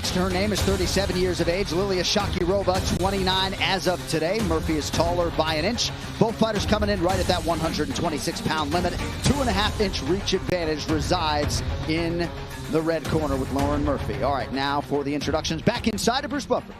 Next to her name is 37 years of age, Liliya Shakirova, 29 as of today. Murphy is taller by an inch. Both fighters coming in right at that 126-pound limit. 2.5-inch reach advantage resides in the red corner with Lauren Murphy. All right, now for the introductions. Back inside of Bruce Buffer.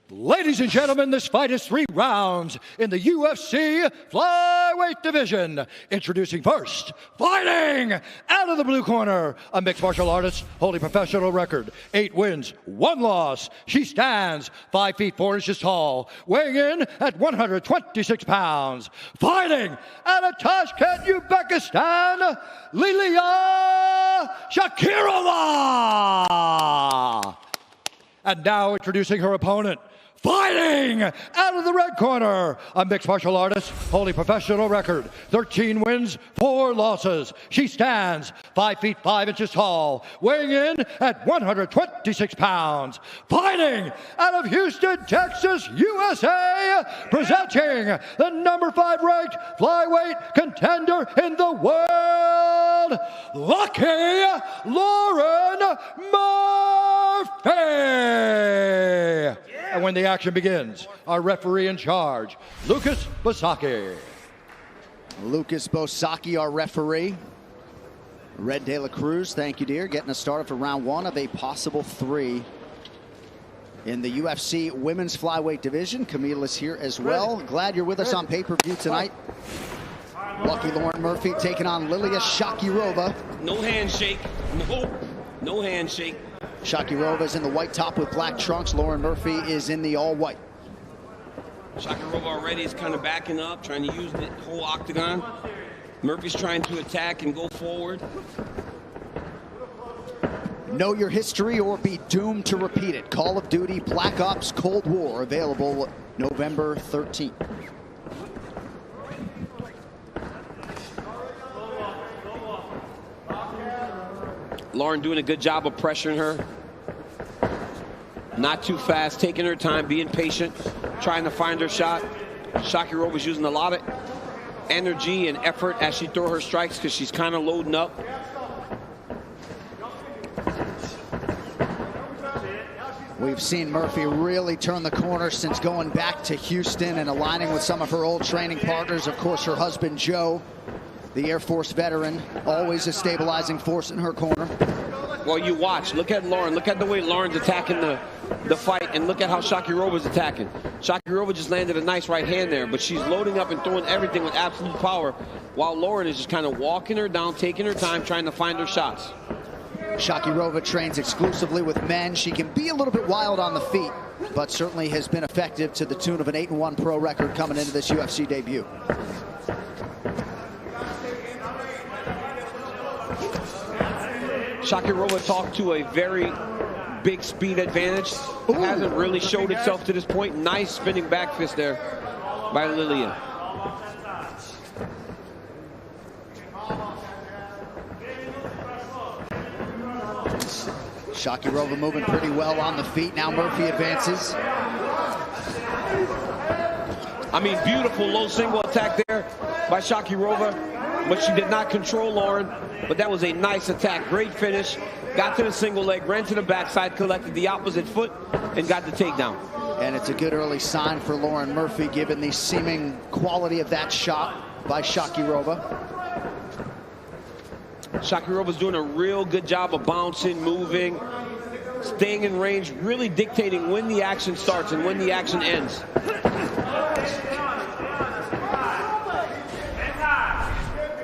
Ladies and gentlemen, this fight is 3 rounds in the UFC flyweight division. Introducing first, fighting out of the blue corner, a mixed martial artist holding professional record, 8 wins, 1 loss. She stands 5 feet 4 inches tall, weighing in at 126 pounds. Fighting out of Tashkent, Uzbekistan, Liliya Shakirova. And now introducing her opponent, fighting out of the red corner, a mixed martial artist holding professional record, 13 wins, 4 losses. She stands 5 feet 5 inches tall, weighing in at 126 pounds. Fighting out of Houston, Texas, USA, presenting the number 5 ranked flyweight contender in the world, Lucky Lauren Murphy. And when the action begins, our referee in charge, Lucas Bosaki. Lucas Bosaki, our referee. Red De La Cruz, thank you, dear. Getting us started for round 1 of a possible 3 in the UFC women's flyweight division. Camila's here as well. Glad you're with us on pay-per-view tonight. Lucky Lauren Murphy taking on Liliya Shakirova. No handshake. No handshake. Shakirova is in the white top with black trunks. Lauren Murphy is in the all-white. Shakirova already is kind of backing up, trying to use the whole octagon. Murphy's trying to attack and go forward. Know your history or be doomed to repeat it. Call of Duty Black Ops Cold War, available November 13th. Lauren doing a good job of pressuring her. Not too fast, taking her time, being patient, trying to find her shot. Shakirova's using a lot of energy and effort as she throws her strikes because she's kind of loading up. We've seen Murphy really turn the corner since going back to Houston and aligning with some of her old training partners. Of course, her husband, Joe, the Air Force veteran, always a stabilizing force in her corner. Well, you watch. Look at Lauren. Look at the way Lauren's attacking the fight, and look at how Shakirova's attacking. Shakirova just landed a nice right hand there, but she's loading up and throwing everything with absolute power, while Lauren is just kind of walking her down, taking her time, trying to find her shots. Shakirova trains exclusively with men. She can be a little bit wild on the feet, but certainly has been effective to the tune of an 8-1 pro record coming into this UFC debut. Shakirova talked to a very big speed advantage. It hasn't really showed itself to this point. Nice spinning back fist there by Liliya. Shakirova moving pretty well on the feet. Now Murphy advances. I mean, beautiful low single attack there by Shakirova, but she did not control Lauren. But that was a nice attack. Great finish. Got to the single leg, ran to the backside, collected the opposite foot, and got the takedown. And it's a good early sign for Lauren Murphy, given the seeming quality of that shot by Shakirova. Shakirova's doing a real good job of bouncing, moving, staying in range, really dictating when the action starts and when the action ends.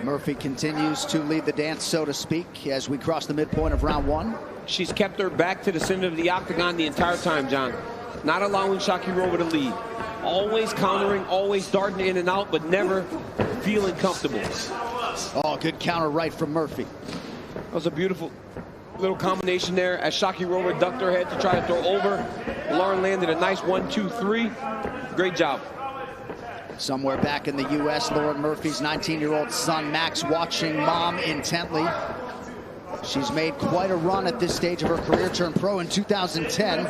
Murphy continues to lead the dance, so to speak, as we cross the midpoint of round 1. She's kept her back to the center of the octagon the entire time, John. Not allowing Shakirova to lead. Always countering, always darting in and out, but never feeling comfortable. Oh, good counter right from Murphy. That was a beautiful little combination there as Shakirova ducked her head to try to throw over. Lauren landed a nice 1-2-3. Great job. Somewhere back in the U.S., Lauren Murphy's 19-year-old son, Max, watching mom intently. She's made quite a run at this stage of her career, turned pro in 2010.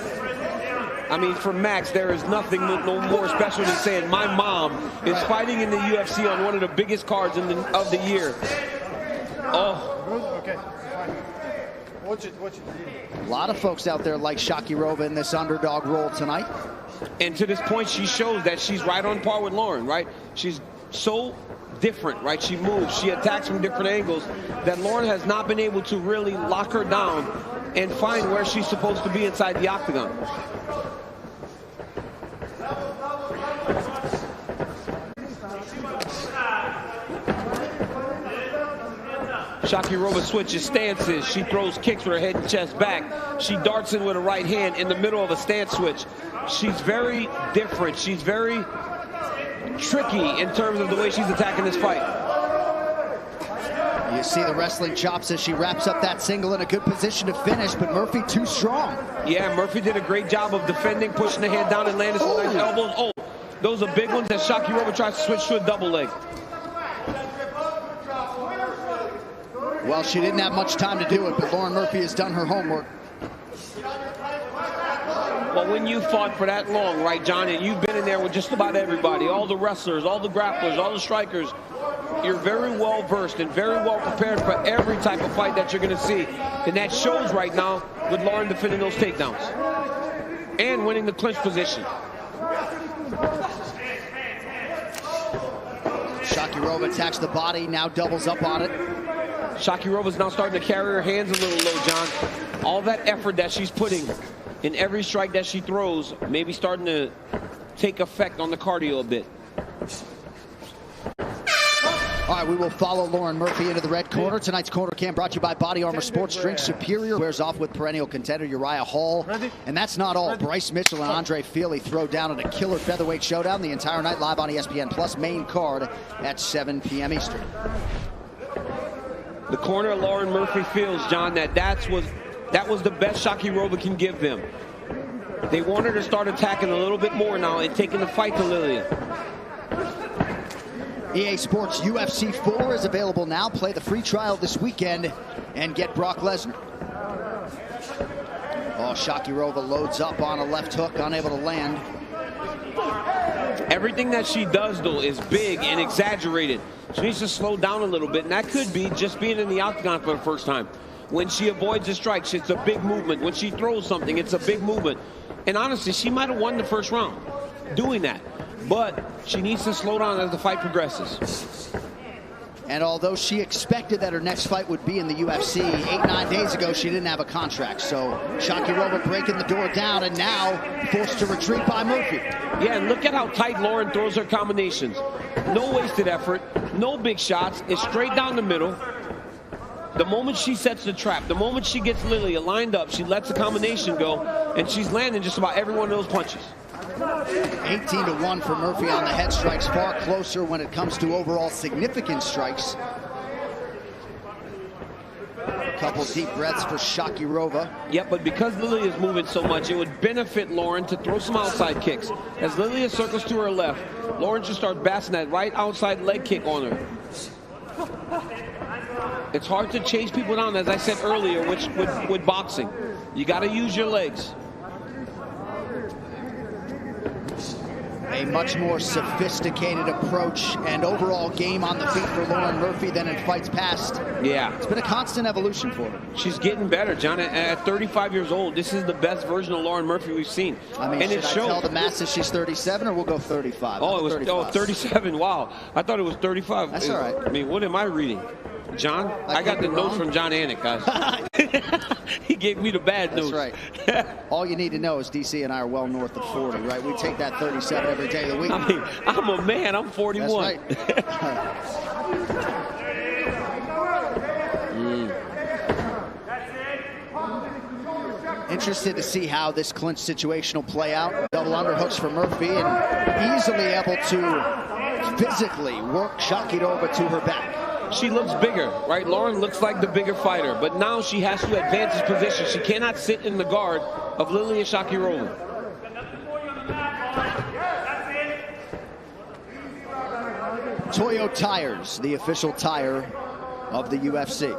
I mean, for Max, there is nothing no more special than saying my mom is fighting in the UFC on one of the biggest cards of the year. Oh. A lot of folks out there like Shakirova in this underdog role tonight. And to this point, she shows that she's right on par with Lauren, right? She's so different, right? She moves, she attacks from different angles that Lauren has not been able to really lock her down and find where she's supposed to be inside the octagon. Shakirova switches stances. She throws kicks with her head and chest back. She darts in with a right hand in the middle of a stance switch. She's very different. She's very tricky in terms of the way she's attacking this fight. You see the wrestling chops as she wraps up that single in a good position to finish, but Murphy too strong. Yeah, Murphy did a great job of defending, pushing the hand down and landing some nice elbows. Oh, those are big ones that Shakirova tries to switch to a double leg. Well, she didn't have much time to do it, but Lauren Murphy has done her homework. Well, when you fought for that long, right, John, and you've been in there with just about everybody, all the wrestlers, all the grapplers, all the strikers, you're very well versed and very well prepared for every type of fight that you're going to see. And that shows right now with Lauren defending those takedowns and winning the clinch position. Shakirova attacks the body, now doubles up on it. Shakirova's now starting to carry her hands a little low, John. All that effort that she's putting in every strike that she throws may be starting to take effect on the cardio a bit. All right, we will follow Lauren Murphy into the red corner. Tonight's corner cam brought to you by Body Armor Sports Drink. Superior wears off with perennial contender Uriah Hall. And that's not all. Bryce Mitchell and Andre Feely throw down in a killer featherweight showdown the entire night live on ESPN Plus main card at 7 p.m. Eastern. The corner Lauren Murphy feels, John, that was the best Shakirova can give them. They want her to start attacking a little bit more now and taking the fight to Liliya. EA Sports UFC4 is available now. Play the free trial this weekend and get Brock Lesnar. Oh, Shakirova loads up on a left hook, unable to land. Everything that she does, though, is big and exaggerated. She needs to slow down a little bit, and that could be just being in the octagon for the first time. When she avoids a strike, it's a big movement. When she throws something, it's a big movement. And honestly, she might have won the first round doing that. But she needs to slow down as the fight progresses. And although she expected that her next fight would be in the UFC, 8-9 days ago, she didn't have a contract. So Shakirova breaking the door down and now forced to retreat by Murphy. Yeah, and look at how tight Lauren throws her combinations. No wasted effort, no big shots. It's straight down the middle. The moment she sets the trap, the moment she gets Liliya lined up, she lets the combination go, and she's landing just about every one of those punches. 18-1 for Murphy on the head strikes, far closer when it comes to overall significant strikes. A couple deep breaths for Shakirova. Yep, but because Liliya is moving so much, it would benefit Lauren to throw some outside kicks. As Liliya circles to her left, Lauren should start basting that right outside leg kick on her. It's hard to chase people down, as I said earlier, with boxing. You got to use your legs. A much more sophisticated approach and overall game on the feet for Lauren Murphy than in fights past. Yeah. It's been a constant evolution for her. She's getting better, John. At 35 years old, this is the best version of Lauren Murphy we've seen. I mean, and should I tell the masses she's 37 or we'll go 35? Oh, it was 35. 37. Wow. I thought it was 35. That's all right. I mean, what am I reading? John? I got the notes from John Anik, guys. He gave me the bad notes. That's right. All you need to know is DC and I are well north of 40, right? We take that 37 every day of the week. I mean, I'm a man. I'm 41. That's right. Interested to see how this clinch situation will play out. Double underhooks for Murphy and easily able to physically work Shakirova to her back. She looks bigger, right? Lauren looks like the bigger fighter, but now she has to advance his position. She cannot sit in the guard of Liliya Shakirova. Toyo Tires, the official tire of the UFC.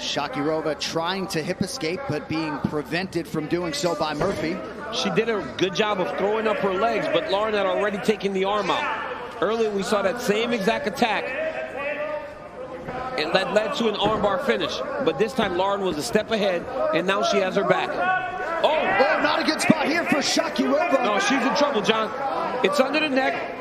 Shakirova trying to hip escape, but being prevented from doing so by Murphy. She did a good job of throwing up her legs, but Lauren had already taken the arm out. Earlier, we saw that same exact attack, and that led to an armbar finish. But this time, Lauren was a step ahead, and now she has her back. Oh, not a good spot here for Shakirova. No, she's in trouble, John. It's under the neck.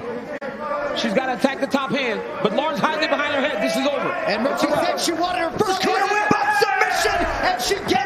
She's got to attack the top hand, but Lauren's hiding it behind her head. This is over. And Murphy said she wanted her first career win by submission, and she gets